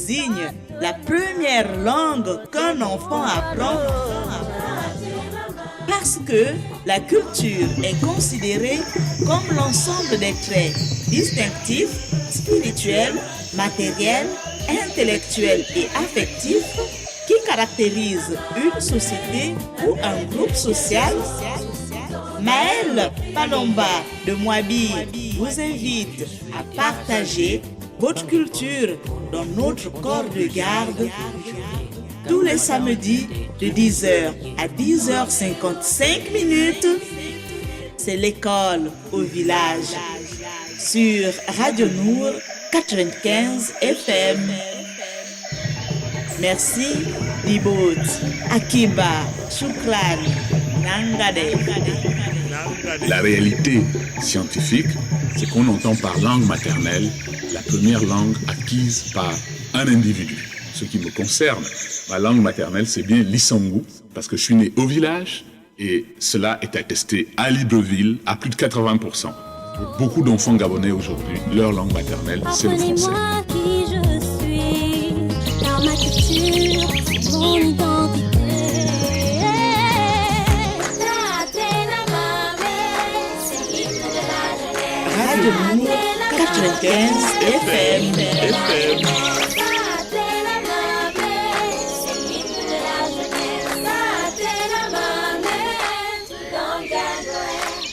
désigne la première langue qu'un enfant apprend parce que la culture est considérée comme l'ensemble des traits distinctifs, spirituels, matériels, intellectuels et affectifs qui caractérisent une société ou un groupe social. Maëlle Palomba de Moabi vous invite à partager votre culture dans notre corps de garde tous les samedis de 10h à 10h55 minutes. C'est l'école au village sur Radio Nour 95 FM. Merci, Dibot, Akiba, Shukran, Nangade. La réalité scientifique, c'est qu'on entend par langue maternelle la première langue acquise par un individu. Ce qui me concerne, ma langue maternelle, c'est bien l'Issangu, parce que je suis né au village et cela est attesté à Libreville à plus de 80%. Pour beaucoup d'enfants gabonais aujourd'hui, leur langue maternelle, c'est le français. Apprenez-moi qui je suis, par ma culture, mon identité. Radio Nour 95 FM.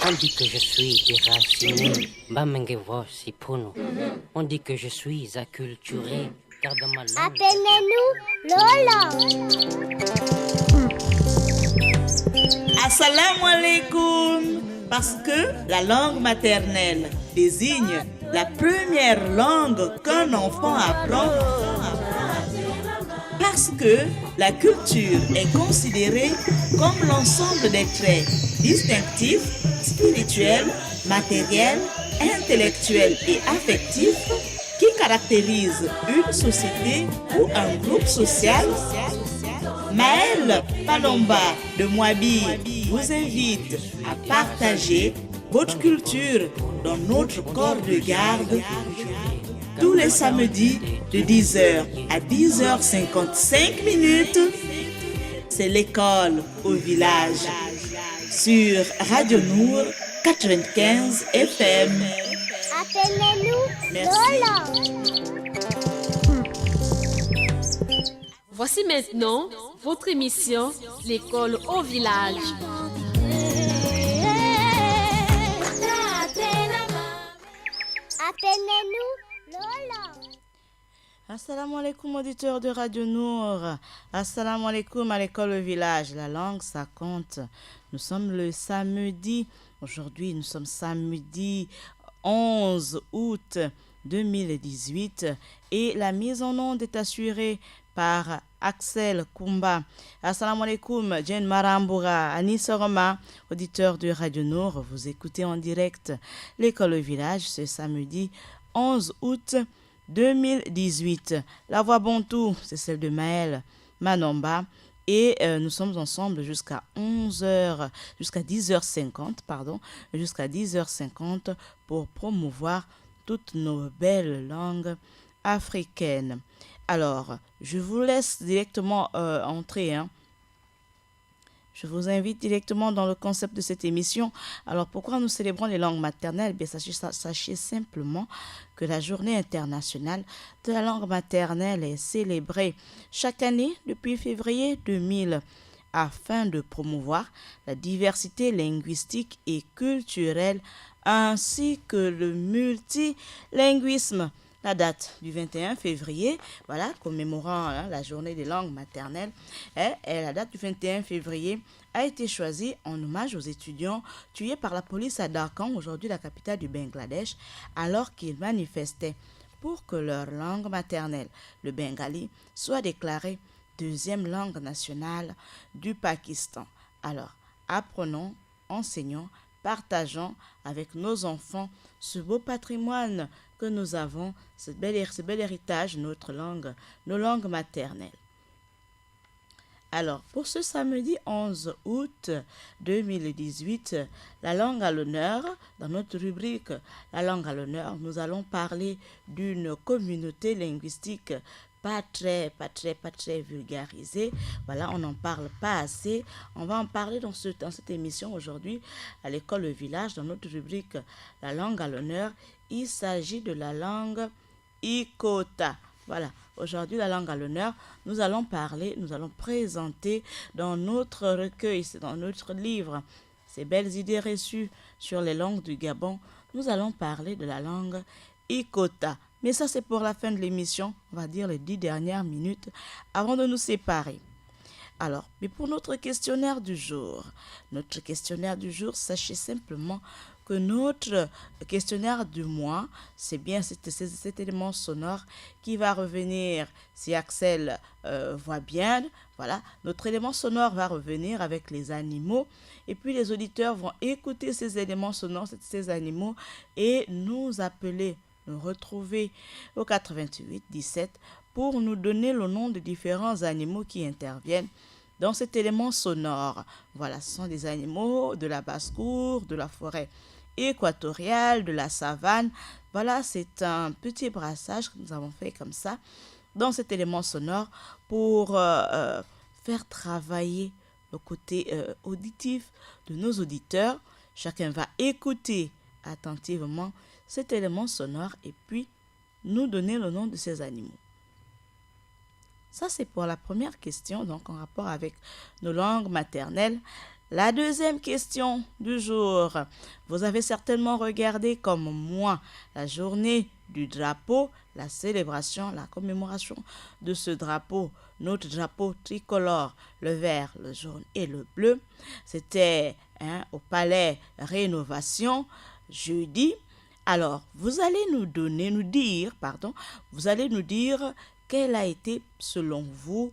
On dit que je suis déraciné, Bamengevo Sipuno. On dit que je suis acculturé, car dans ma langue. Appelez-nous Lola. Assalamu alaikum. Parce que la langue maternelle désigne la première langue qu'un enfant apprend. Parce que la culture est considérée comme l'ensemble des traits distinctifs, spirituels, matériels, intellectuels et affectifs qui caractérisent une société ou un groupe social. Maëlle Palomba de Moabi vous invite à partager votre culture dans notre corps de garde tous les samedis de 10h à 10h55 minutes. C'est l'école au village sur Radio Nour 95 FM. Appelez-nous Merci. Lola. Voici maintenant votre émission L'école au village. Appelez-nous Lola. Assalamu alaikum auditeurs de Radio Nour. Assalamu alaikum à l'école au village. La langue, ça compte. Nous sommes le samedi. Aujourd'hui, nous sommes samedi 11 août 2018 et la mise en onde est assurée par Axel Kumba. Assalamu alaikum, Jen Maramboura, Anis Roma, auditeur de Radio Nour. Vous écoutez en direct l'école au village ce samedi 11 août 2018. La voix Bontou, c'est celle de Maëlle Manomba. Et nous sommes ensemble jusqu'à 11h, jusqu'à 10h50, jusqu'à 10h50 pour promouvoir toutes nos belles langues africaines. Alors, je vous laisse directement entrer. Je vous invite directement dans le concept de cette émission. Alors, pourquoi nous célébrons les langues maternelles? Bien, sachez simplement que la journée internationale de la langue maternelle est célébrée chaque année depuis février 2000 afin de promouvoir la diversité linguistique et culturelle ainsi que le multilinguisme. La date du 21 février, voilà, commémorant la journée des langues maternelles, et la date du 21 février a été choisie en hommage aux étudiants tués par la police à Dharkan, aujourd'hui la capitale du Bangladesh, alors qu'ils manifestaient pour que leur langue maternelle, le bengali, soit déclarée deuxième langue nationale du Pakistan. Alors, apprenons, enseignons, partageons avec nos enfants ce beau patrimoine que nous avons, ce bel héritage, notre langue, nos langues maternelles. Alors, pour ce samedi 11 août 2018, la langue à l'honneur, dans notre rubrique La langue à l'honneur, nous allons parler d'une communauté linguistique pas très vulgarisé. Voilà, on n'en parle pas assez. On va en parler dans cette émission aujourd'hui à l'école Le Village, dans notre rubrique La langue à l'honneur. Il s'agit de la langue Ikota. Voilà, aujourd'hui la langue à l'honneur, nous allons présenter dans notre recueil, c'est dans notre livre, ces belles idées reçues sur les langues du Gabon, nous allons parler de la langue Ikota. Mais ça, c'est pour la fin de l'émission, on va dire les 10 dernières minutes avant de nous séparer. Alors, mais pour notre questionnaire du jour, sachez simplement que notre questionnaire du mois, c'est bien cet élément sonore qui va revenir, si Axel voit bien, voilà, notre élément sonore va revenir avec les animaux, et puis les auditeurs vont écouter ces éléments sonores, ces animaux, et nous appeler, nous retrouver au 88 17 pour nous donner le nom de différents animaux qui interviennent dans cet élément sonore. Voilà, ce sont des animaux de la basse-cour, de la forêt équatoriale, de la savane. Voilà, c'est un petit brassage que nous avons fait comme ça dans cet élément sonore pour faire travailler le côté auditif de nos auditeurs. Chacun va écouter attentivement cet élément sonore et puis nous donner le nom de ces animaux. Ça, c'est pour la première question, donc en rapport avec nos langues maternelles. La deuxième question du jour. Vous avez certainement regardé comme moi la journée du drapeau, la célébration, la commémoration de ce drapeau, notre drapeau tricolore, le vert, le jaune et le bleu. C'était au Palais Rénovation, jeudi. Alors, vous allez nous dire quel a été, selon vous,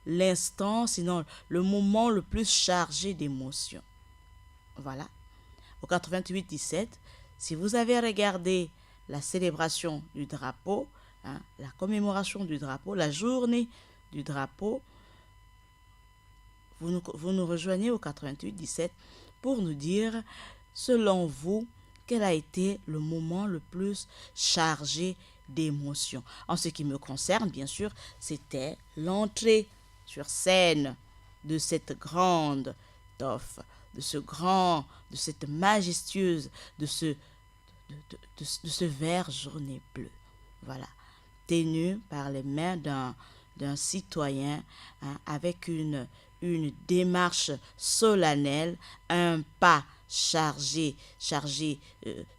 l'instant, sinon le moment le plus chargé d'émotions. Voilà. Au 88 17, si vous avez regardé la célébration du drapeau, la commémoration du drapeau, la journée du drapeau, vous nous rejoignez au 88 17 pour nous dire, selon vous, quel a été le moment le plus chargé d'émotions. En ce qui me concerne, bien sûr, c'était l'entrée sur scène de cette grande toffe, de cette majestueuse, de ce vert jaune et bleu. Voilà, tenu par les mains d'un citoyen, avec une démarche solennelle, un pas chargé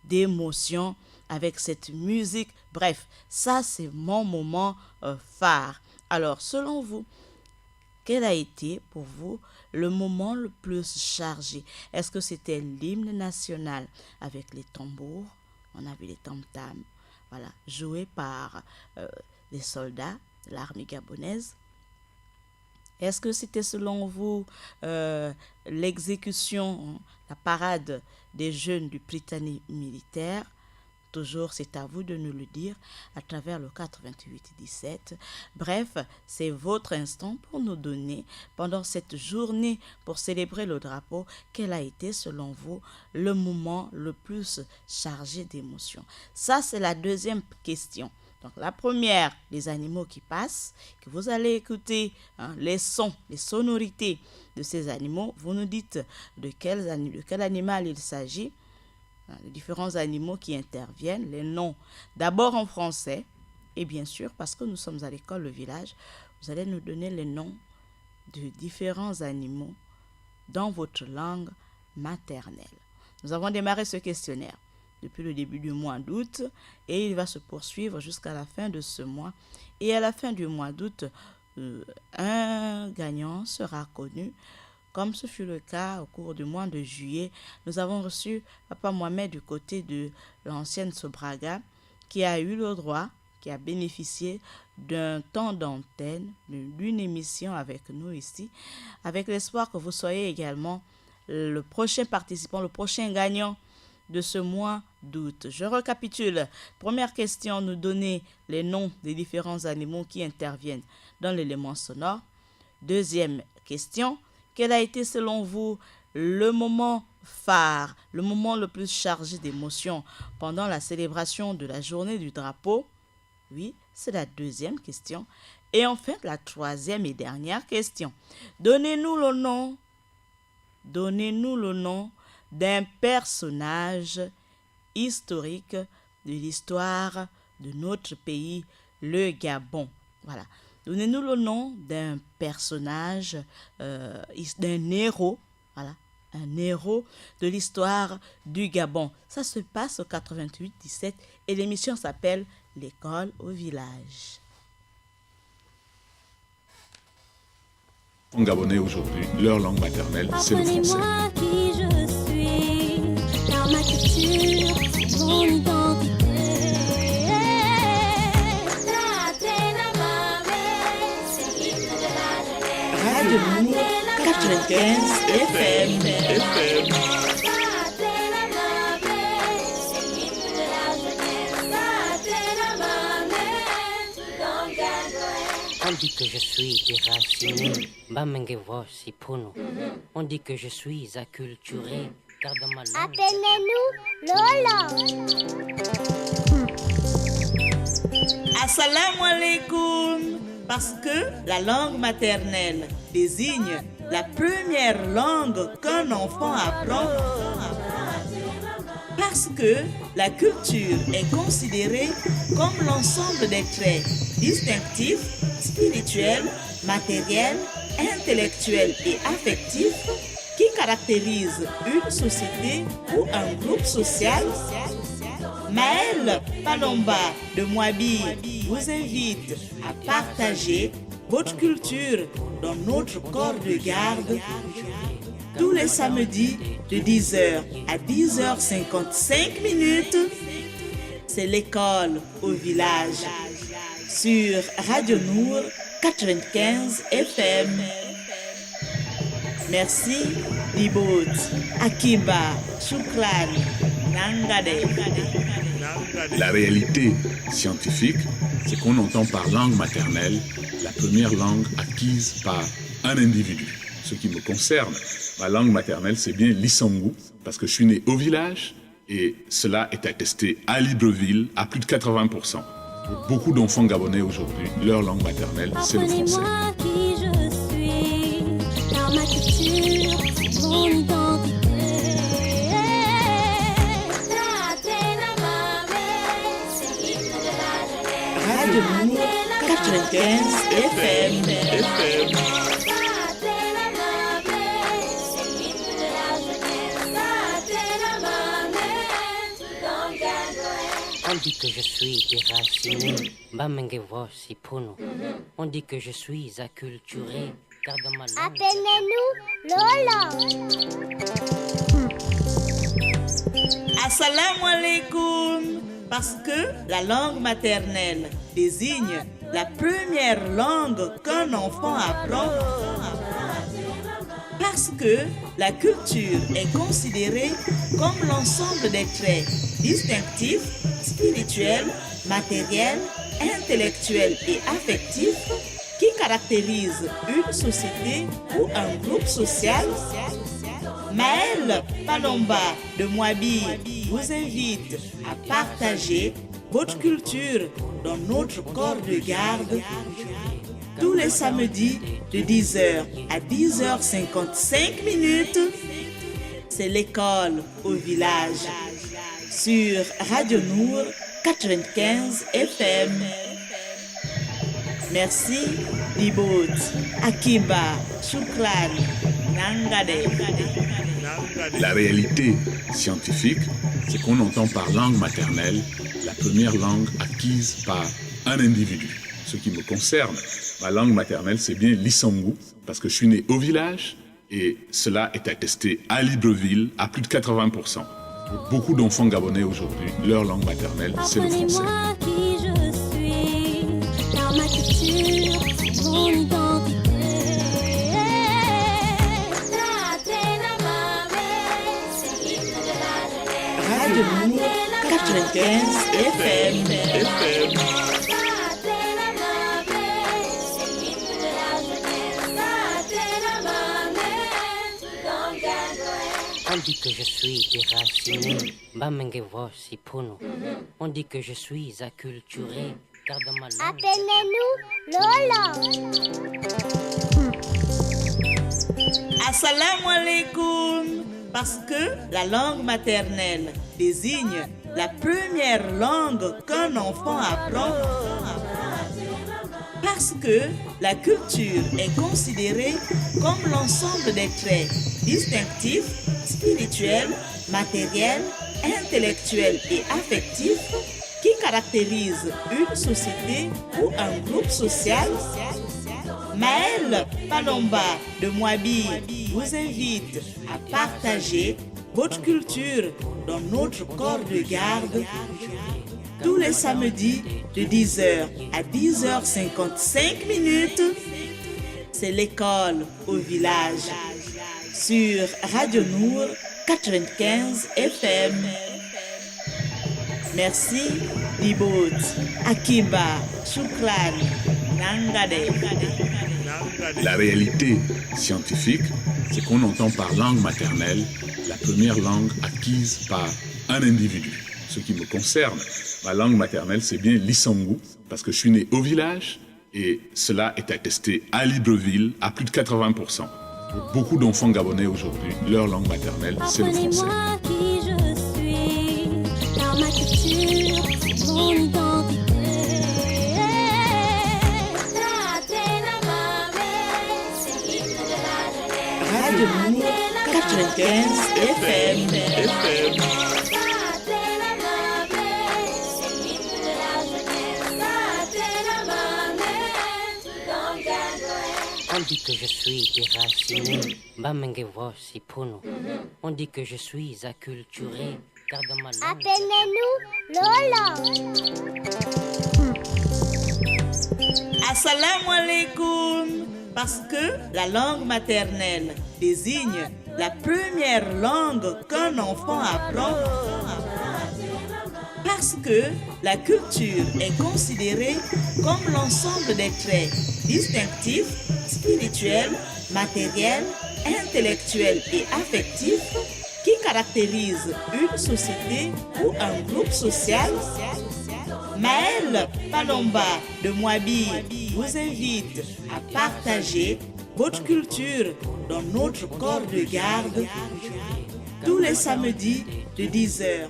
d'émotions, avec cette musique. Bref, ça c'est mon moment phare. Alors, selon vous, quel a été pour vous le moment le plus chargé? Est-ce que c'était l'hymne national avec les tambours? On avait les tam-tams, voilà, joués par les soldats de l'armée gabonaise. Est-ce que c'était selon vous l'exécution, la parade des jeunes du Prytanée militaire? Toujours, c'est à vous de nous le dire à travers le 88-17. Bref, c'est votre instant pour nous donner, pendant cette journée pour célébrer le drapeau, quel a été, selon vous, le moment le plus chargé d'émotions. Ça, c'est la deuxième question. Donc, la première, les animaux qui passent, que vous allez écouter, les sons, les sonorités de ces animaux. Vous nous dites de quel animal il s'agit. Les différents animaux qui interviennent, les noms, d'abord en français, et bien sûr, parce que nous sommes à l'école Le Village, vous allez nous donner les noms de différents animaux dans votre langue maternelle. Nous avons démarré ce questionnaire depuis le début du mois d'août et il va se poursuivre jusqu'à la fin de ce mois. Et à la fin du mois d'août, un gagnant sera connu. Comme ce fut le cas au cours du mois de juillet, nous avons reçu Papa Mohamed du côté de l'ancienne Sobraga qui a eu le droit, qui a bénéficié d'un temps d'antenne, d'une émission avec nous ici, avec l'espoir que vous soyez également le prochain participant, le prochain gagnant de ce mois d'août. Je récapitule. Première question, nous donner les noms des différents animaux qui interviennent dans l'élément sonore. Deuxième question, quel a été selon vous le moment phare, le moment le plus chargé d'émotions pendant la célébration de la journée du drapeau? Oui, c'est la deuxième question. Et enfin, la troisième et dernière question. Donnez-nous le nom. Donnez-nous le nom d'un personnage historique de l'histoire de notre pays, le Gabon. Voilà. Donnez-nous le nom d'un personnage, d'un héros, voilà, un héros de l'histoire du Gabon. Ça se passe au 88-17 et l'émission s'appelle L'école au village. En Gabonais aujourd'hui, leur langue maternelle, c'est le français. Apprenez-moi qui je suis, car ma culture, c'est mon identité. Radio Mour 95 FM. On dit que je suis déraciné, Bamengevo Sipuno. On dit que je suis acculturé, car dans ma langue. Appelez-nous Lola. Assalamu alaikum. Parce que la langue maternelle désigne la première langue qu'un enfant apprend. Parce que la culture est considérée comme l'ensemble des traits distinctifs, spirituels, matériels, intellectuels et affectifs qui caractérisent une société ou un groupe social. Maëlle Palomba de Moabi vous invite à partager votre culture dans notre corps de garde tous les samedis de 10h à 10h55. C'est l'école au village sur Radio Nour 95 FM. Merci, Dibot, Akiba, Shukran, Nangade. La réalité scientifique, c'est qu'on entend par langue maternelle la première langue acquise par un individu. Ce qui me concerne, ma langue maternelle, c'est bien l'Issangu, parce que je suis né au village et cela est attesté à Libreville à plus de 80%. Pour beaucoup d'enfants gabonais aujourd'hui, leur langue maternelle, c'est le français. Apprenez-moi qui je suis, car ma culture, c'est mon identité. Radio Mour 95 FM. On dit que je suis déraciné, Bamengevo Sipuno. On dit que je suis acculturé, car dans ma langue. Appelez-nous Lola. Assalamu alaikum. Parce que la langue maternelle désigne la première langue qu'un enfant apprend. Parce que la culture est considérée comme l'ensemble des traits distinctifs, spirituels, matériels, intellectuels et affectifs qui caractérisent une société ou un groupe social. Maëlle Palomba de Moabi vous invite à partager votre culture dans notre corps de garde tous les samedis de 10h à 10h55. C'est l'école au village sur Radio Nour 95 FM. Merci, Dibot, Akiba, Shukran, Nangade. La réalité scientifique, c'est qu'on entend par langue maternelle la première langue acquise par un individu. Ce qui me concerne, ma langue maternelle, c'est bien l'Issangu, parce que je suis né au village et cela est attesté à Libreville à plus de 80%. Pour beaucoup d'enfants gabonais aujourd'hui, leur langue maternelle, c'est le français. Apprenez-moi qui je suis, car ma culture, c'est mon identité. Radio Mour 95 FM. On dit que je suis déraciné, Bamengevo Sipuno. On dit que je suis acculturé, garde ma langue. Appelez-nous Lola. Assalamu alaikum. Parce que la langue maternelle désigne la première langue qu'un enfant apprend. Parce que la culture est considérée comme l'ensemble des traits distinctifs, spirituels, matériels, intellectuels et affectifs qui caractérisent une société ou un groupe social. Maëlle Palomba de Moabi vous invite à partager votre culture dans notre corps de garde tous les samedis de 10h à 10h55 minutes. C'est l'école au village sur Radio Nour 95 FM. Merci, Dibot, Akiba, Shukran, Nangade. La réalité scientifique, c'est qu'on entend par langue maternelle la première langue acquise par un individu. Ce qui me concerne, ma langue maternelle, c'est bien l'Issangu, parce que je suis né au village et cela est attesté à Libreville à plus de 80%. Pour beaucoup d'enfants gabonais aujourd'hui, leur langue maternelle, c'est le français. Apprenez-moi qui je suis, car ma culture, mon identité. Radio Nour 95 FM. On dit que je suis déraciné, Bamengevo Sipuno. On dit que je suis acculturé, garde ma langue. Appelez-nous Lola. Assalamu alaikum. Parce que la langue maternelle désigne la première langue qu'un enfant apprend. Parce que la culture est considérée comme l'ensemble des traits distinctifs, spirituels, matériels, intellectuels et affectifs qui caractérisent une société ou un groupe social. Maëlle Palomba de Moabi vous invite à partager votre culture dans notre corps de garde tous les samedis de 10h.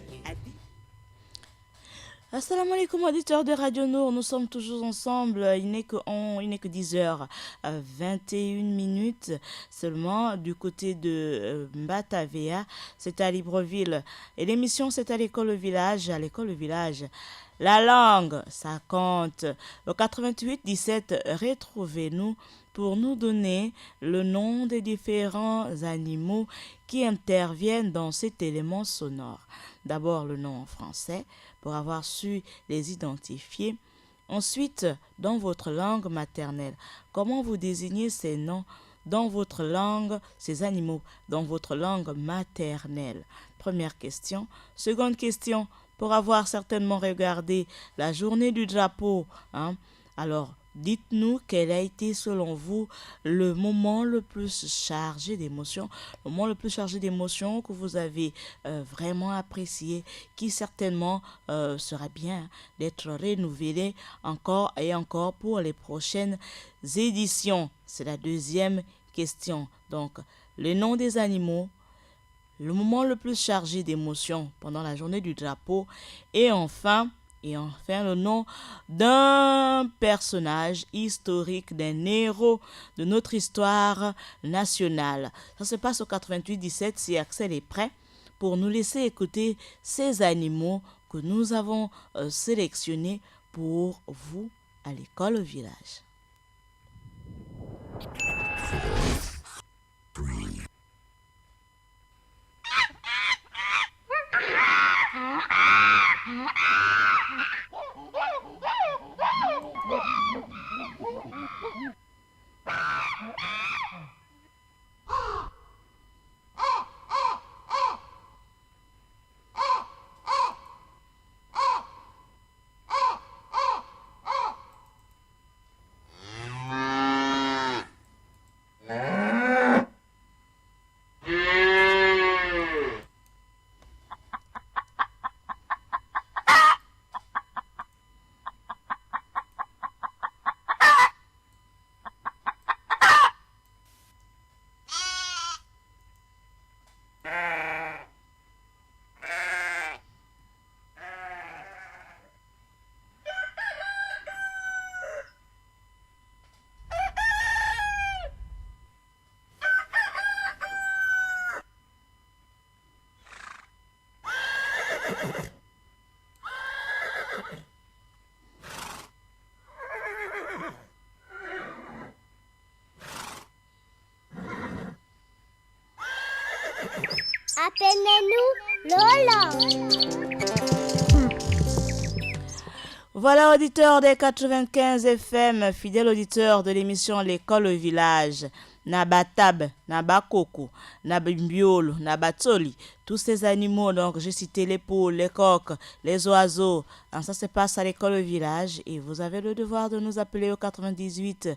Assalamu alaikum auditeurs de Radio Nour, nous sommes toujours ensemble, il n'est que 10h 21 minutes seulement du côté de Mbatavea, c'est à Libreville et l'émission c'est à l'école au village, la langue ça compte, au 88 17 retrouvez-nous pour nous donner le nom des différents animaux qui interviennent dans cet élément sonore. D'abord le nom en français, pour avoir su les identifier. Ensuite, dans votre langue maternelle, comment vous désignez ces noms dans votre langue, ces animaux, dans votre langue maternelle? Première question. Seconde question, pour avoir certainement regardé la journée du drapeau, alors, dites-nous quel a été selon vous le moment le plus chargé d'émotions, que vous avez vraiment apprécié, qui certainement sera bien d'être renouvelé encore et encore pour les prochaines éditions. C'est la deuxième question. Donc, le nom des animaux, le moment le plus chargé d'émotions pendant la journée du drapeau et enfin le nom d'un personnage historique, d'un héros de notre histoire nationale. Ça se passe au 88 17 si Axel est prêt pour nous laisser écouter ces animaux que nous avons sélectionnés pour vous à l'école au village. Appelez-nous Lola. Voilà, auditeurs des 95 FM, fidèles auditeurs de l'émission L'école au village. Nabatab, Nabakoko, Nabimbiolo, Nabatoli, tous ces animaux, donc j'ai cité les poules, les coqs, les oiseaux. Ça se passe à l'école au village et vous avez le devoir de nous appeler au 98,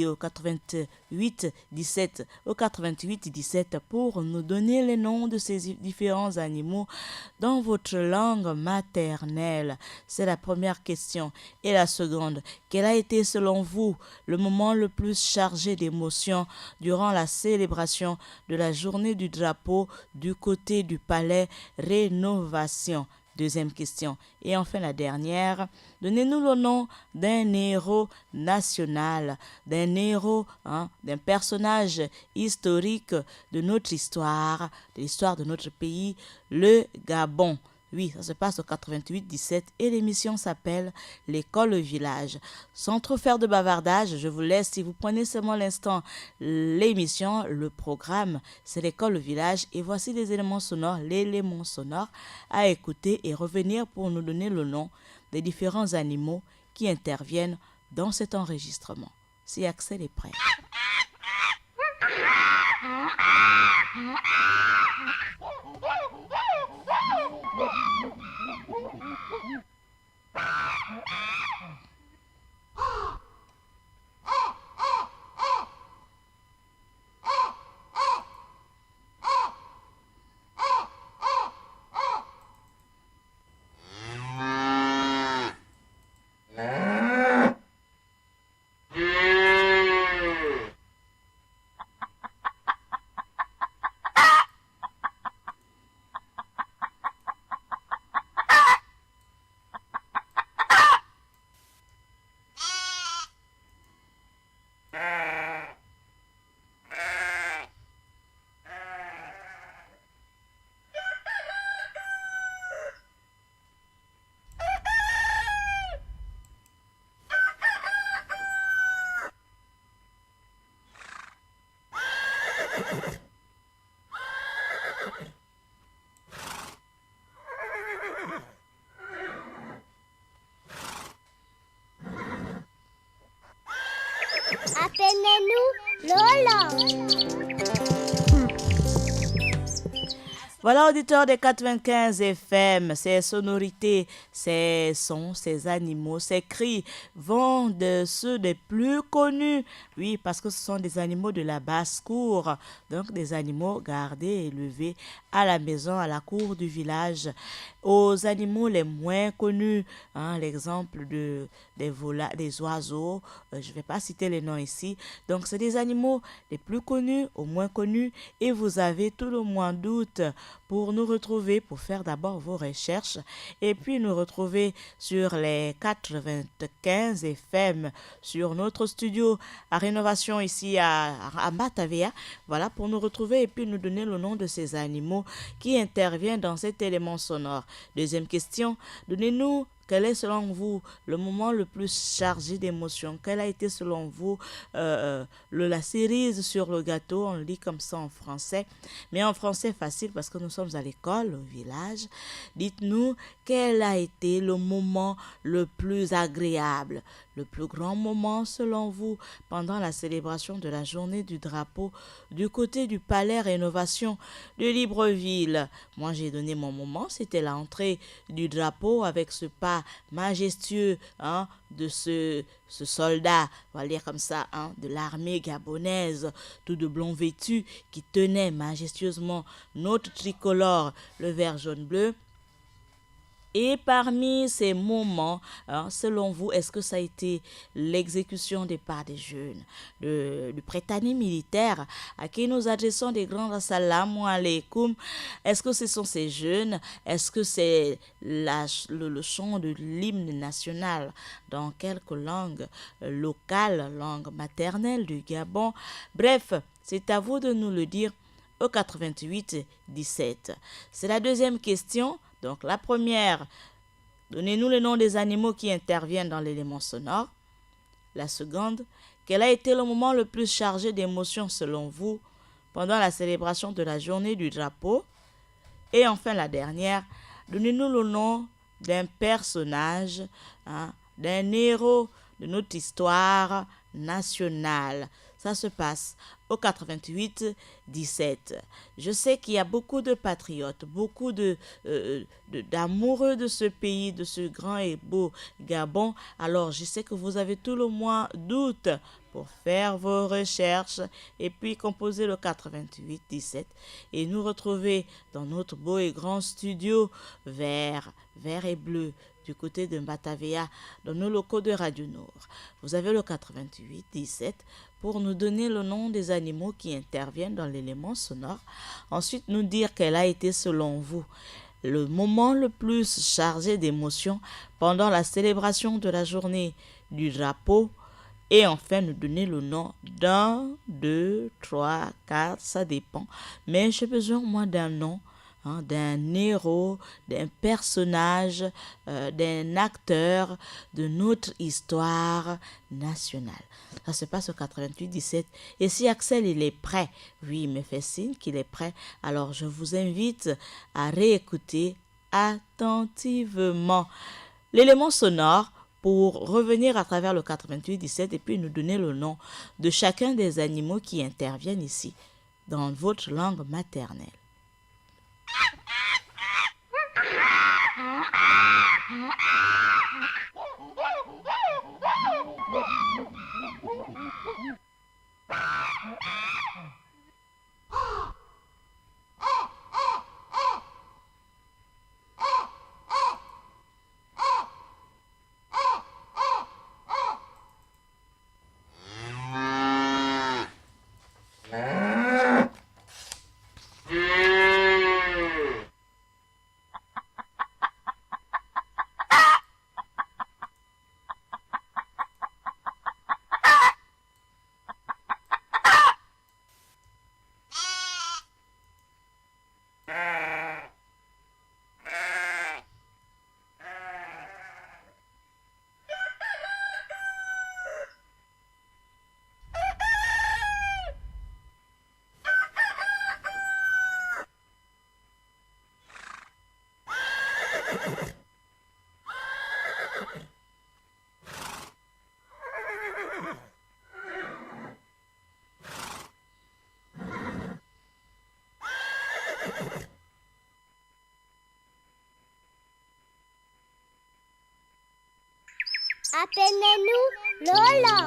au 88 17, au 88 17 pour nous donner les noms de ces différents animaux dans votre langue maternelle. C'est la première question. Et la seconde, quel a été selon vous le moment le plus chargé d'émotions durant la célébration de la journée du drapeau du côté du palais Rénovation? Deuxième question. Et enfin la dernière, donnez-nous le nom d'un héros national, d'un héros, d'un personnage historique de notre histoire, de l'histoire de notre pays, le Gabon. Oui, ça se passe au 88-17 et l'émission s'appelle L'école au village. Sans trop faire de bavardage, je vous laisse, si vous prenez seulement l'instant, l'émission, le programme, c'est L'école au village et voici les éléments sonores, l'élément sonore à écouter et revenir pour nous donner le nom des différents animaux qui interviennent dans cet enregistrement. Si Axel est prêt. Appelez-nous Lola. Voilà, auditeurs des 95 FM, ces sonorités, ces sons, ces animaux, ces cris vont de ceux des plus connus. Oui, parce que ce sont des animaux de la basse-cour, donc des animaux gardés et élevés à la maison, à la cour du village. Aux animaux les moins connus, l'exemple des oiseaux, je ne vais pas citer les noms ici. Donc, c'est des animaux les plus connus, aux moins connus, et vous avez tout le moins d'août pour nous retrouver, pour faire d'abord vos recherches et puis nous retrouver sur les 95 FM, sur notre studio à rénovation ici à Matavea. Voilà, pour nous retrouver et puis nous donner le nom de ces animaux qui interviennent dans cet élément sonore. Deuxième question, donnez-nous quel est selon vous le moment le plus chargé d'émotions? Quel a été selon vous la cerise sur le gâteau? On le dit comme ça en français, mais en français facile parce que nous sommes à l'école, au village. Dites-nous quel a été le moment le plus agréable, le plus grand moment selon vous pendant la célébration de la journée du drapeau du côté du palais Rénovation de Libreville. Moi j'ai donné mon moment, c'était l'entrée du drapeau avec ce pas majestueux de ce soldat, on va dire comme ça, de l'armée gabonaise, tout de blond vêtu, qui tenait majestueusement notre tricolore, le vert jaune bleu. Et parmi ces moments, selon vous, est-ce que ça a été l'exécution des parts des jeunes, du Prytanée militaire à qui nous adressons des grands assalamu alaikum? Est-ce que ce sont ces jeunes? Est-ce que c'est le chant de l'hymne national dans quelques langues locales, langue maternelle du Gabon? Bref, c'est à vous de nous le dire au 88 17. C'est la deuxième question. Donc la première, donnez-nous le nom des animaux qui interviennent dans l'élément sonore. La seconde, quel a été le moment le plus chargé d'émotions selon vous pendant la célébration de la journée du drapeau? Et enfin, la dernière, donnez-nous le nom d'un personnage, d'un héros de notre histoire nationale. Ça se passe au 88-17. Je sais qu'il y a beaucoup de patriotes, beaucoup d'amoureux de ce pays, de ce grand et beau Gabon. Alors, je sais que vous avez tout le mois d'août pour faire vos recherches et puis composer le 88-17 et nous retrouver dans notre beau et grand studio vert et bleu du côté de Batavia dans nos locaux de Radio Nord. Vous avez le 88-17 pour nous donner le nom des animaux qui interviennent dans l'élément sonore. Ensuite, nous dire quel a été selon vous le moment le plus chargé d'émotions pendant la célébration de la journée du drapeau. Et enfin, nous donner le nom d'un, deux, trois, quatre, ça dépend. Mais j'ai besoin, moi, d'un nom, d'un héros, d'un personnage, d'un acteur de notre histoire nationale. Ça se passe au 88-17. Et si Axel, il est prêt, oui, il me fait signe qu'il est prêt, alors je vous invite à réécouter attentivement l'élément sonore pour revenir à travers le 88-17 et puis nous donner le nom de chacun des animaux qui interviennent ici dans votre langue maternelle. Appelez-nous Lola.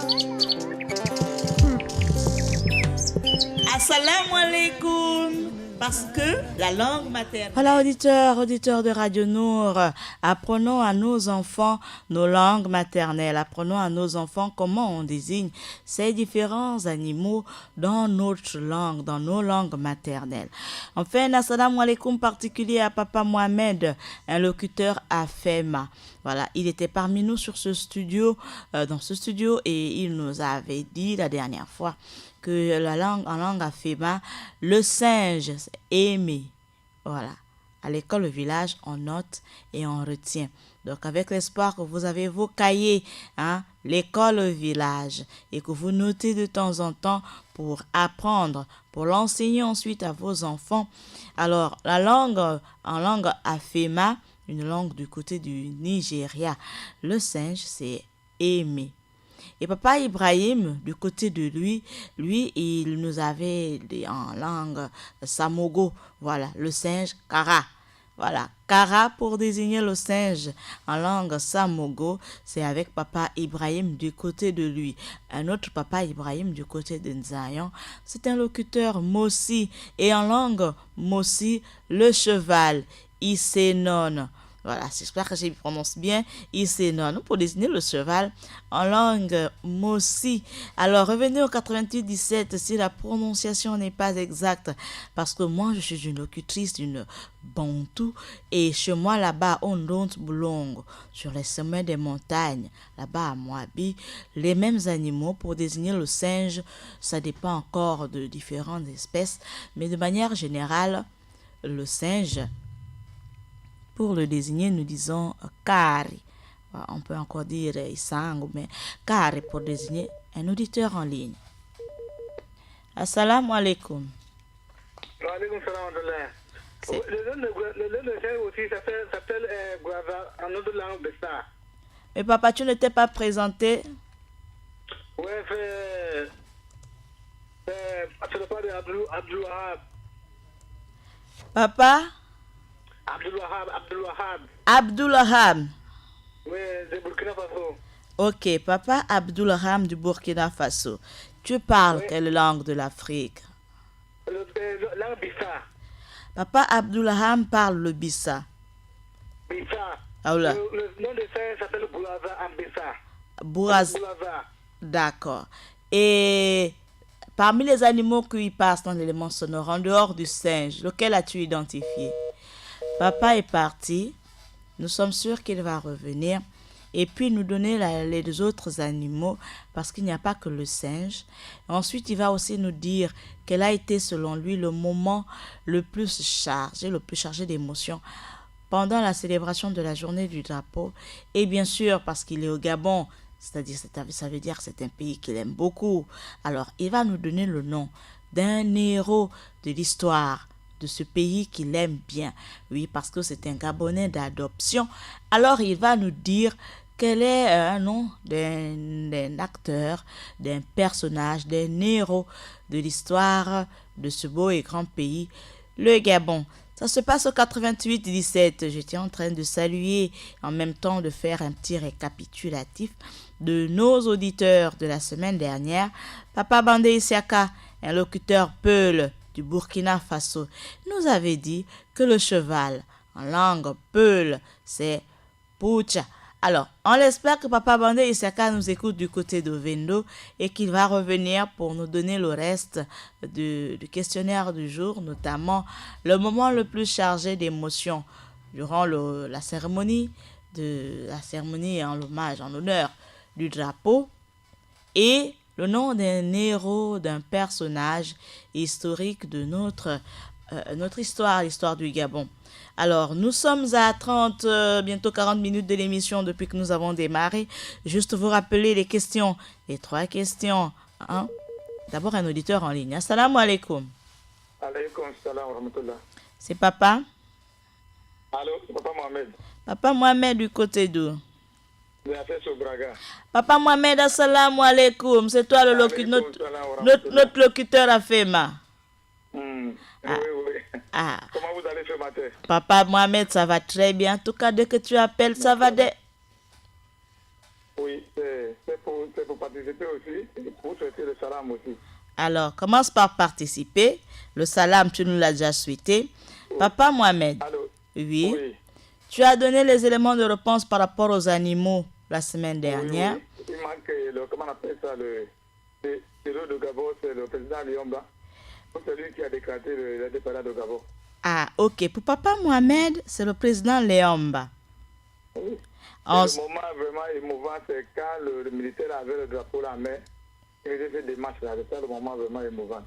Assalamu alaikum. Parce que la langue maternelle. Voilà, auditeurs de Radio Nour, apprenons à nos enfants nos langues maternelles. Apprenons à nos enfants comment on désigne ces différents animaux dans notre langue, dans nos langues maternelles. Enfin, assalamu alaikum particulier à Papa Mohamed, un locuteur à FEMA. Voilà, il était parmi nous sur ce studio, dans ce studio, et il nous avait dit la dernière fois que en langue aféma, le singe c'est aimé. Voilà. À l'école, au village, on note et on retient. Donc, avec l'espoir que vous avez vos cahiers, l'école, au village, et que vous notez de temps en temps pour apprendre, pour l'enseigner ensuite à vos enfants. Alors, la langue, en langue aféma, une langue du côté du Nigeria, le singe, c'est aimé. Et Papa Ibrahim, du côté de lui, il nous avait dit en langue samogo, voilà, le singe kara. Voilà, kara pour désigner le singe en langue samogo, c'est avec Papa Ibrahim du côté de lui. Un autre Papa Ibrahim du côté de Nzayan, c'est un locuteur Mossi. Et en langue Mossi, le cheval, Isenon. Voilà, j'espère que je prononce bien. Isenon, pour désigner le cheval en langue Mossi. Alors, revenez au 88-17 si la prononciation n'est pas exacte. Parce que moi, je suis une locutrice d'une Bantou. Et chez moi, là-bas, on donte boulong. Sur les sommets des montagnes, là-bas à Moabi, les mêmes animaux pour désigner le singe, ça dépend encore de différentes espèces. Mais de manière générale, le singe, pour le désigner, nous disons kari. On peut encore dire isango, mais kari pour désigner un auditeur en ligne. Assalamu alaikum. Wa alaikum salam. C'est- Le nom de chien aussi s'appelle Guava en autre langue de ça. Mais papa, tu ne t'es pas présenté? Ouais, c'est le père de Abdul Wahab. Papa? Abdul Wahab. Abdulraham. Oui, de Burkina Faso. Ok, papa Abdulraham du Burkina Faso. Tu parles Oui. quelle langue de l'Afrique? Langue Bissa. Papa Abdulraham parle le Bissa. Bissa. Ah là. Le nom de chien s'appelle Boulaza en Bissa. Bouraz. Boulaza. D'accord. Et parmi les animaux qui passent dans l'élément sonore, en dehors du singe, lequel as-tu identifié? Papa est parti. Nous sommes sûrs qu'il va revenir et puis nous donner les autres animaux parce qu'il n'y a pas que le singe. Ensuite, il va aussi nous dire quel a été selon lui le moment le plus chargé d'émotions pendant la célébration de la journée du drapeau. Et bien sûr, parce qu'il est au Gabon, c'est-à-dire ça veut dire que c'est un pays qu'il aime beaucoup. Alors, il va nous donner le nom d'un héros de l'histoire de ce pays qu'il aime bien. Oui, parce que c'est un Gabonais d'adoption. Alors, il va nous dire quel est un nom d'un acteur, d'un personnage, d'un héros de l'histoire de ce beau et grand pays, le Gabon. Ça se passe au 88-17. J'étais en train de saluer, en même temps de faire un petit récapitulatif de nos auditeurs de la semaine dernière. Papa Bandé Isiaka, un locuteur Peul du Burkina Faso, nous avait dit que le cheval, en langue Peul, c'est Poucha. Alors, on espère que Papa Bandé Isiaka nous écoute du côté de Vendo et qu'il va revenir pour nous donner le reste du questionnaire du jour, notamment le moment le plus chargé d'émotions durant la cérémonie en l'hommage, en l'honneur du drapeau et le nom d'un héros, d'un personnage historique de notre histoire, l'histoire du Gabon. Alors, nous sommes à 30, bientôt 40 minutes de l'émission depuis que nous avons démarré. Juste vous rappeler les questions, les 3 questions. Hein? D'abord, un auditeur en ligne. Assalamu alaikum. Alaykoum salam wa rahmatullah. C'est papa? Allô, c'est Papa Mohamed. Papa Mohamed du côté d'où? De la fête au Braga. Papa Mohamed, assalamu alaikum. C'est toi notre locuteur à FEMA. Oui. Ah. Comment vous allez ce matin? Papa Mohamed, ça va très bien. En tout cas, dès que tu appelles, ça va. Oui, c'est pour participer aussi et pour souhaiter le salam aussi. Alors, commence par participer. Le salam, tu nous l'as déjà souhaité. Papa Mohamed. Allô? Oui. Tu as donné les éléments de réponse par rapport aux animaux la semaine dernière. Oui. Il manque comment on appelle ça, le héros de Gabon, c'est le président Liomba. C'est lui qui a déclaré l'indépendance de Gabon. Ah, ok. Pour Papa Mohamed, c'est le président Léomba. Oui. En... Le moment vraiment émouvant, c'est quand le militaire avait le drapeau à la main. Il faisait cette démarche-là. C'est le moment vraiment émouvant.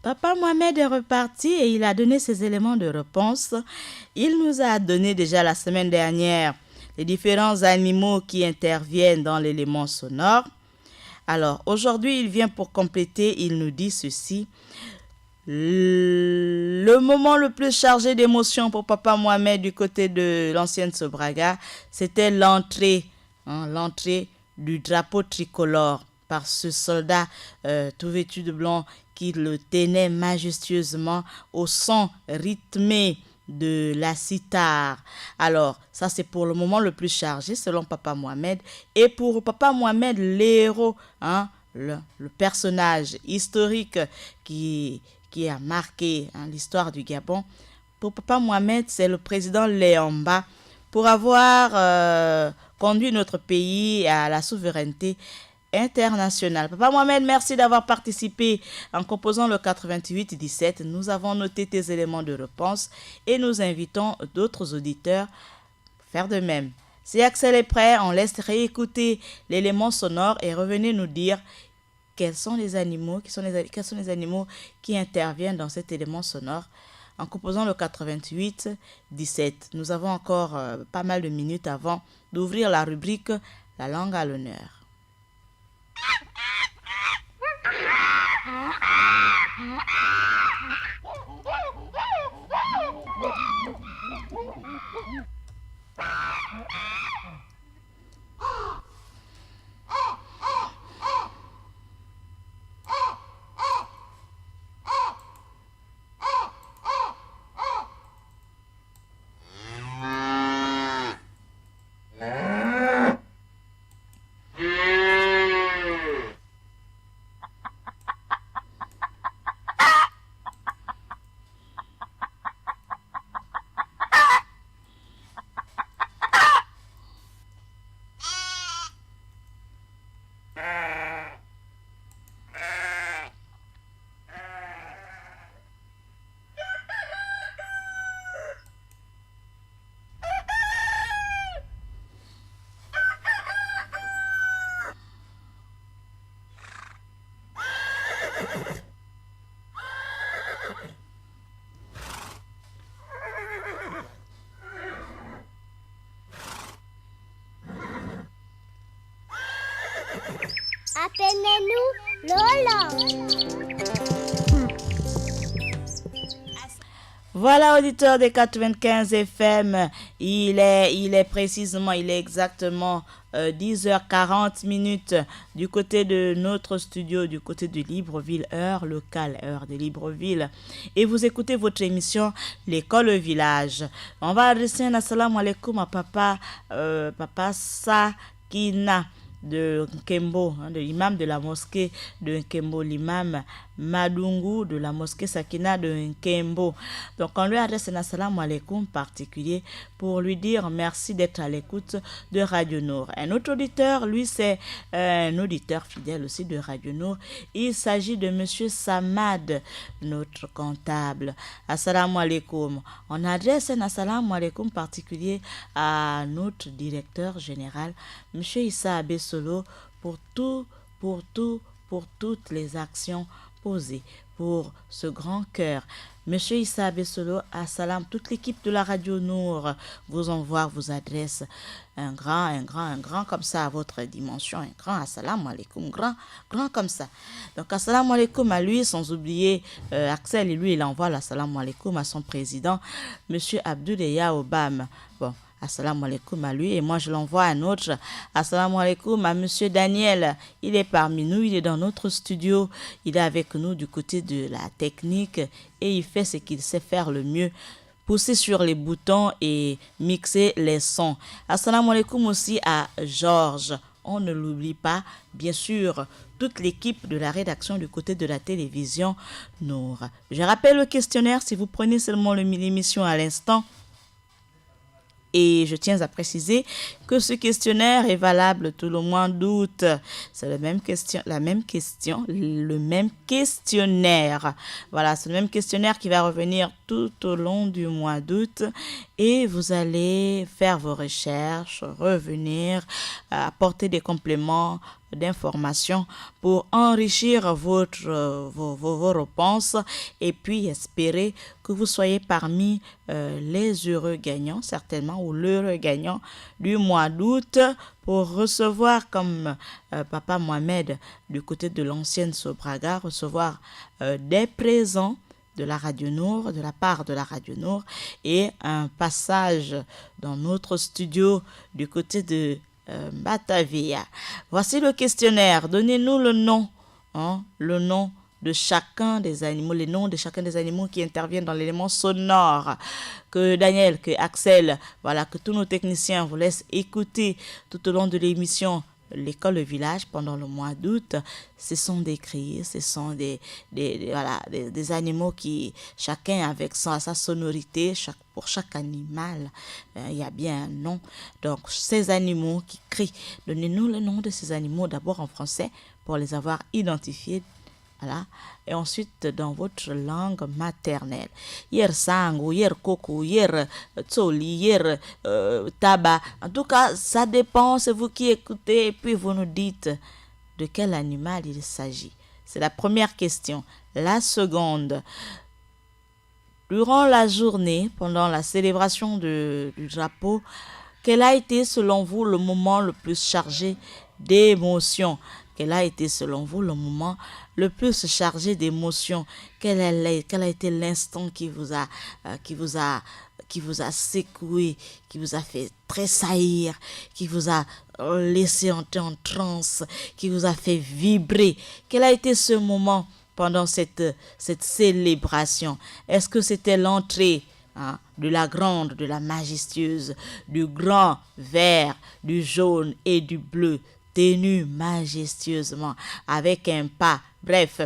Papa Mohamed est reparti et il a donné ses éléments de réponse. Il nous a donné déjà la semaine dernière les différents animaux qui interviennent dans l'élément sonore. Alors, aujourd'hui, il vient pour compléter, il nous dit ceci. Le moment le plus chargé d'émotion pour Papa Mohamed du côté de l'ancienne Sobraga, c'était l'entrée du drapeau tricolore par ce soldat tout vêtu de blanc qui le tenait majestueusement au son rythmé de la sitar. Alors, ça c'est pour le moment le plus chargé selon Papa Mohamed. Et pour Papa Mohamed, l'héros, le personnage historique qui a marqué l'histoire du Gabon, pour Papa Mohamed, c'est le président Léomba pour avoir conduit notre pays à la souveraineté internationale. Papa Mohamed, merci d'avoir participé en composant le 88-17. Nous avons noté tes éléments de réponse et nous invitons d'autres auditeurs à faire de même. Si Axel est prêt, on laisse réécouter l'élément sonore et revenez nous dire quels sont les animaux qui interviennent dans cet élément sonore en composant le 88-17. Nous avons encore pas mal de minutes avant d'ouvrir la rubrique La langue à l'honneur. Appelez-nous Lola. Voilà, auditeur des 95 FM, il est exactement 10h40 minutes du côté de notre studio, du côté de Libreville, heure locale, heure de Libreville. Et vous écoutez votre émission L'école au village. On va adresser un assalamu alaikum à papa Sakina de Nkembo, de l'imam de la mosquée de Nkembo, l'imam Madungu de la mosquée Sakina de Nkembo. Donc on lui adresse un assalamu alaikum particulier pour lui dire merci d'être à l'écoute de Radio Nour. Un autre auditeur, lui c'est un auditeur fidèle aussi de Radio Nour. Il s'agit de monsieur Samad, notre comptable. Assalamu alaikum. On adresse un assalamu alaikum particulier à notre directeur général, monsieur Issa Abessolo, pour toutes les actions posées pour ce grand cœur. Monsieur Issa Abessolo, assalam, toute l'équipe de la Radio Nour vous adresse un grand comme ça à votre dimension, un grand assalamu alaikum, grand comme ça. Donc assalamu alaikum à lui, sans oublier Axel, et lui il envoie l'assalamu alaikum à son président, monsieur Abdoulaye Obama. Bon, assalamu alaikum à lui, et moi je l'envoie à un autre. Assalamu alaikum à monsieur Daniel. Il est parmi nous, il est dans notre studio, il est avec nous du côté de la technique et il fait ce qu'il sait faire le mieux, pousser sur les boutons et mixer les sons. Assalamu alaikum aussi à Georges. On ne l'oublie pas, bien sûr, toute l'équipe de la rédaction du côté de la télévision Nour. Je rappelle le questionnaire si vous prenez seulement l'émission à l'instant. Et je tiens à préciser que ce questionnaire est valable tout le mois d'août. C'est le même questionnaire. Voilà, c'est le même questionnaire qui va revenir tout au long du mois d'août. Et vous allez faire vos recherches, revenir, apporter des compléments d'informations pour enrichir vos réponses et puis espérer que vous soyez parmi les heureux gagnants, certainement, ou l'heureux gagnant du mois d'août pour recevoir, comme Papa Mohamed du côté de l'ancienne Sobraga, recevoir des présents de la Radio Nour, de la part de la Radio Nour, et un passage dans notre studio du côté de Batavia. Voici le questionnaire. Donnez-nous le nom de chacun des animaux, les noms de chacun des animaux qui interviennent dans l'élément sonore. Que Daniel, que Axel, voilà, que tous nos techniciens vous laissent écouter tout au long de l'émission L'école au village pendant le mois d'août. Ce sont des cris, ce sont des animaux qui, chacun avec sa sonorité, pour chaque animal, il y a bien un nom. Donc, ces animaux qui crient, donnez-nous le nom de ces animaux, d'abord en français, pour les avoir identifiés. Voilà. Et ensuite dans votre langue maternelle. Hier sango, hier coco, hier tsoli, hier tabac. En tout cas, ça dépend, c'est vous qui écoutez et puis vous nous dites de quel animal il s'agit. C'est la première question. La seconde, durant la journée, pendant la célébration du drapeau, quel a été selon vous le moment le plus chargé d'émotions? Quel a été selon vous le moment le plus chargé d'émotions? Quel a été l'instant qui vous a secoué, qui vous a fait tressaillir, qui vous a laissé entrer en transe, qui vous a fait vibrer? Quel a été ce moment pendant cette célébration? Est-ce que c'était l'entrée de la grande, de la majestueuse, du grand vert, du jaune et du bleu, tenu majestueusement avec un pas? Bref,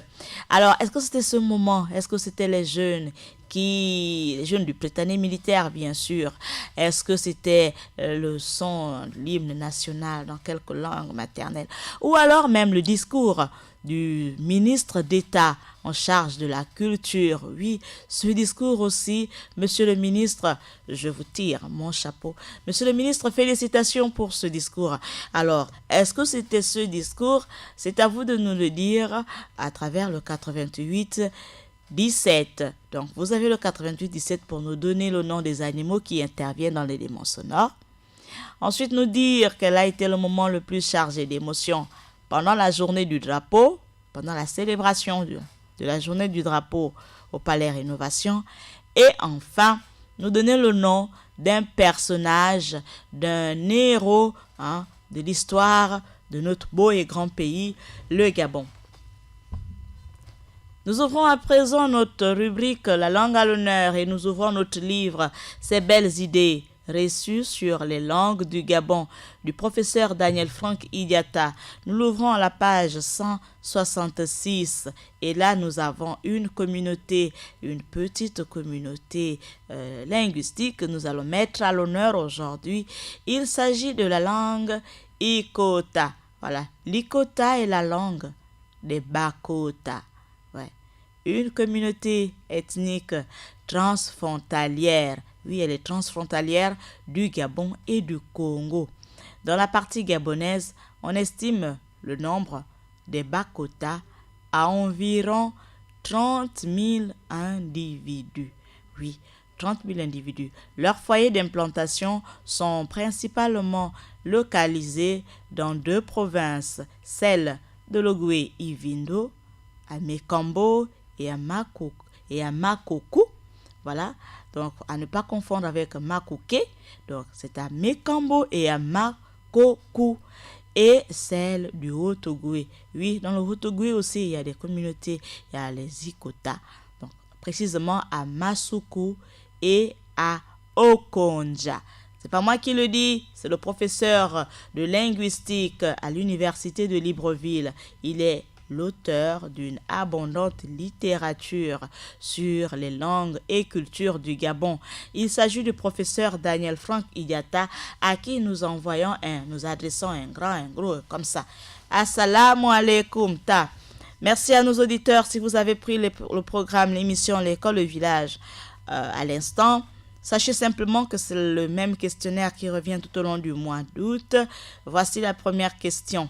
alors est-ce que c'était ce moment? Est-ce que c'était les jeunes les jeunes du Britannique militaire, bien sûr. Est-ce que c'était le son, l'hymne national dans quelque langue maternelle? Ou alors même le discours du ministre d'État en charge de la culture. Oui, ce discours aussi, monsieur le ministre, je vous tire mon chapeau. Monsieur le ministre, félicitations pour ce discours. Alors, est-ce que c'était ce discours? C'est à vous de nous le dire à travers le 88 17. Donc, vous avez le 88 17 pour nous donner le nom des animaux qui interviennent dans l'élément sonore. Ensuite, nous dire quel a été le moment le plus chargé d'émotions pendant la journée du drapeau, pendant la célébration de la journée du drapeau au Palais Rénovation. Et enfin, nous donner le nom d'un personnage, d'un héros de l'histoire de notre beau et grand pays, le Gabon. Nous ouvrons à présent notre rubrique La langue à l'honneur et nous ouvrons notre livre Ces belles idées reçues sur les langues du Gabon du professeur Daniel Franck Idiata. Nous l'ouvrons à la page 166 et là nous avons une communauté, une petite communauté linguistique que nous allons mettre à l'honneur aujourd'hui. Il s'agit de la langue Ikota. Voilà, l'Ikota est la langue des Bakota. Ouais. Une communauté ethnique transfrontalière. Oui, elle est transfrontalière du Gabon et du Congo. Dans la partie gabonaise, on estime le nombre des Bakota à environ 30 000 individus. Oui, 30 000 individus. Leurs foyers d'implantation sont principalement localisés dans deux provinces, celles de l'Ogooué-Ivindo, à Mekambo et à Makokou. Voilà, donc à ne pas confondre avec Makouké. Donc c'est à Mekambo et à Makokou. Et celle du Haut-Ogooué. Oui, dans le Haut-Ogooué aussi, il y a des communautés, il y a les Ikota. Donc précisément à Masuku et à Okonja. C'est pas moi qui le dis, c'est le professeur de linguistique à l'université de Libreville. Il est l'auteur d'une abondante littérature sur les langues et cultures du Gabon. Il s'agit du professeur Daniel Franck Idiata à qui nous adressons un gros comme ça. Assalamu alaikum ta. Merci à nos auditeurs si vous avez pris le programme, l'émission L'école, le village à l'instant. Sachez simplement que c'est le même questionnaire qui revient tout au long du mois d'août. Voici la première question.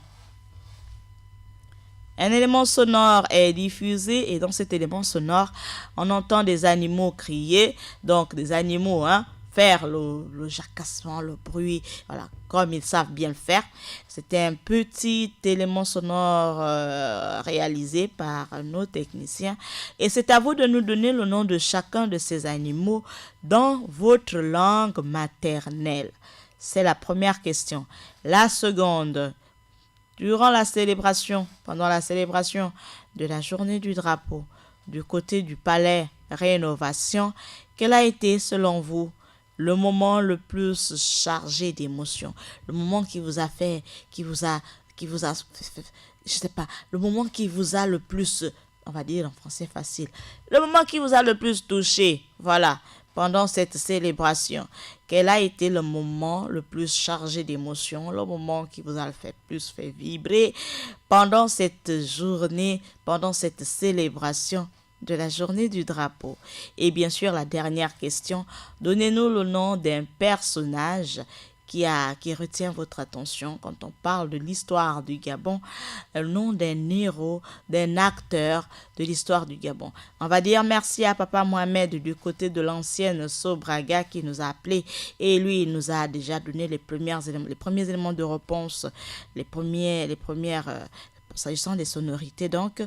Un élément sonore est diffusé et dans cet élément sonore, on entend des animaux crier, donc des animaux faire le jacassement, le bruit, voilà, comme ils savent bien le faire. C'était un petit élément sonore réalisé par nos techniciens et c'est à vous de nous donner le nom de chacun de ces animaux dans votre langue maternelle. C'est la première question. La seconde. Durant la célébration, pendant la célébration de la journée du drapeau, du côté du palais Rénovation, quel a été, selon vous, le moment le plus chargé d'émotions? Le moment qui vous a fait, le moment qui vous a le plus, on va dire en français facile, le moment qui vous a le plus touché, voilà. Pendant cette célébration, quel a été le moment le plus chargé d'émotions, le moment qui vous a plus fait vibrer pendant cette journée, pendant cette célébration de la journée du drapeau? Et bien sûr, la dernière question, donnez-nous le nom d'un personnage qui retient votre attention quand on parle de l'histoire du Gabon, le nom d'un héros, d'un acteur de l'histoire du Gabon. On va dire merci à Papa Mohamed du côté de l'ancienne Sobraga qui nous a appelés et lui il nous a déjà donné les premiers éléments de réponse, les premières s'agissant des sonorités donc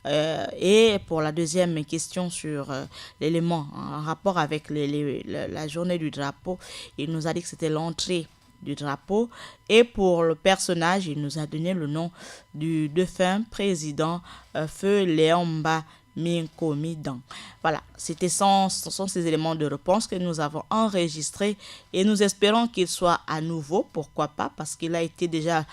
et pour la deuxième question sur l'élément en rapport avec la journée du drapeau, il nous a dit que c'était l'entrée du drapeau et pour le personnage il nous a donné le nom du défunt président Feu Léomba Minkomidan. Voilà, ce sont ces éléments de réponse que nous avons enregistrés et nous espérons qu'ils soient à nouveau, pourquoi pas, parce qu'il a été déjà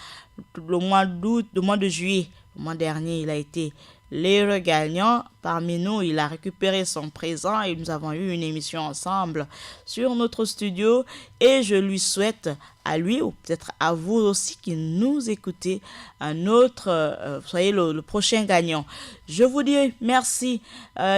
le mois de juillet Le mois dernier, il a été l'heureux gagnant. Parmi nous, il a récupéré son présent et nous avons eu une émission ensemble sur notre studio. Et je lui souhaite, à lui ou peut-être à vous aussi qui nous écoutez, un autre, soyez le prochain gagnant. Je vous dis merci,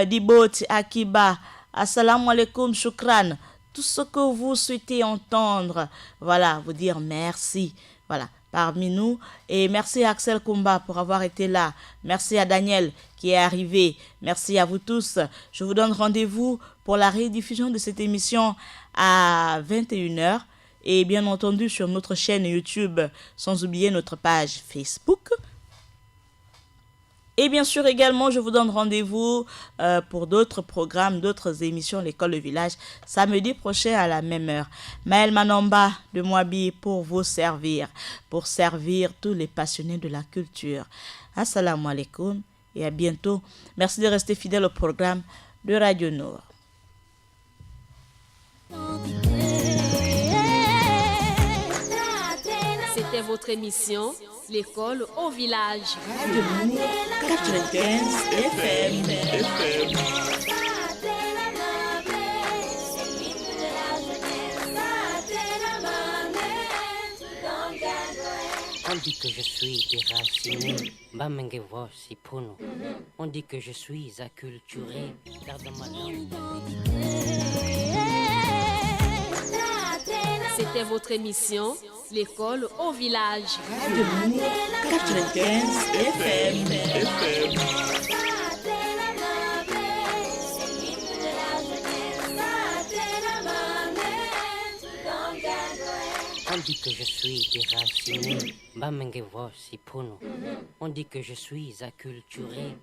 Dibot, Akiba, assalamu alaikum, shukran. Tout ce que vous souhaitez entendre, voilà, vous dire merci. Voilà, parmi nous. Et merci à Axel Kumba pour avoir été là. Merci à Daniel qui est arrivé. Merci à vous tous. Je vous donne rendez-vous pour la rediffusion de cette émission à 21h. Et bien entendu sur notre chaîne YouTube, sans oublier notre page Facebook. Et bien sûr également, je vous donne rendez-vous pour d'autres programmes, d'autres émissions, l'école Le Village, samedi prochain à la même heure. Maël Manamba de Moabi pour vous servir, pour servir tous les passionnés de la culture. Assalamu alaikum et à bientôt. Merci de rester fidèle au programme de Radio Nour. C'était votre émission, l'école au village. Radio Nour 95 FM. On dit que je suis déraciné, Bamengevo si puno. On dit que je suis acculturé, car dans ma langue. C'était votre émission, l'école au village. Radio Nour 95 FM. On dit que je suis déraciné, Bamengevo si puno. On dit que je suis acculturé,